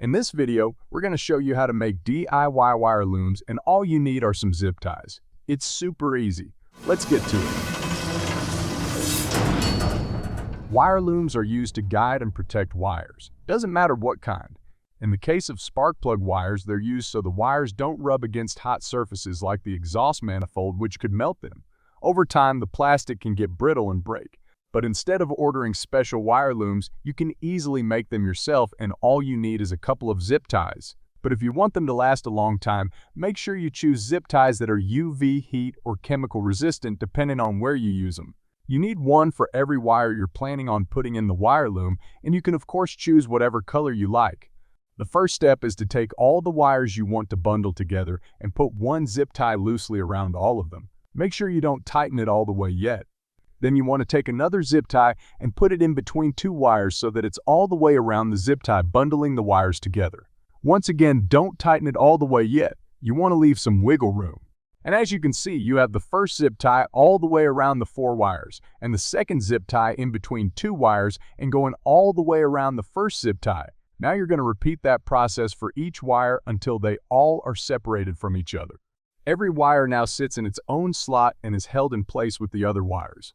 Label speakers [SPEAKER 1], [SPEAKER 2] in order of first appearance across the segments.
[SPEAKER 1] In this video, we're going to show you how to make DIY wire looms, and all you need are some zip ties. It's super easy. Let's get to it. Wire looms are used to guide and protect wires. Doesn't matter what kind. In the case of spark plug wires, they're used so the wires don't rub against hot surfaces like the exhaust manifold, which could melt them. Over time, the plastic can get brittle and break. But instead of ordering special wire looms, you can easily make them yourself, and all you need is a couple of zip ties. But if you want them to last a long time, make sure you choose zip ties that are UV, heat, or chemical resistant depending on where you use them. You need one for every wire you're planning on putting in the wire loom, and you can of course choose whatever color you like. The first step is to take all the wires you want to bundle together and put one zip tie loosely around all of them. Make sure you don't tighten it all the way yet. Then you want to take another zip tie and put it in between two wires so that it's all the way around the zip tie, bundling the wires together. Once again, don't tighten it all the way yet. You want to leave some wiggle room. And as you can see, you have the first zip tie all the way around the four wires, and the second zip tie in between two wires and going all the way around the first zip tie. Now you're going to repeat that process for each wire until they all are separated from each other. Every wire now sits in its own slot and is held in place with the other wires.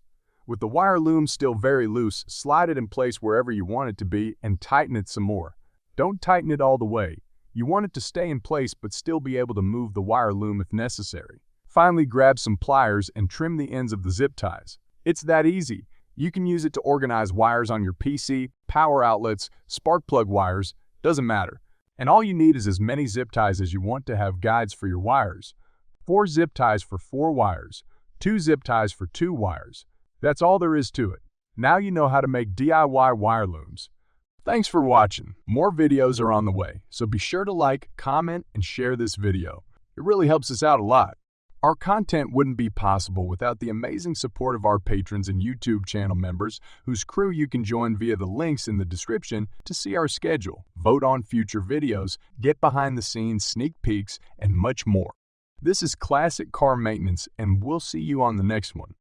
[SPEAKER 1] With the wire loom still very loose, slide it in place wherever you want it to be and tighten it some more. Don't tighten it all the way. You want it to stay in place but still be able to move the wire loom if necessary. Finally, grab some pliers and trim the ends of the zip ties. It's that easy. You can use it to organize wires on your PC, power outlets, spark plug wires, doesn't matter. And all you need is as many zip ties as you want to have guides for your wires. 4 zip ties for 4 wires, 2 zip ties for 2 wires. That's all there is to it. Now you know how to make DIY wire looms. Thanks for watching. More videos are on the way, so be sure to like, comment, and share this video. It really helps us out a lot. Our content wouldn't be possible without the amazing support of our patrons and YouTube channel members, whose crew you can join via the links in the description to see our schedule, vote on future videos, get behind-the-scenes sneak peeks, and much more. This is Classic Car Maintenance, and we'll see you on the next one.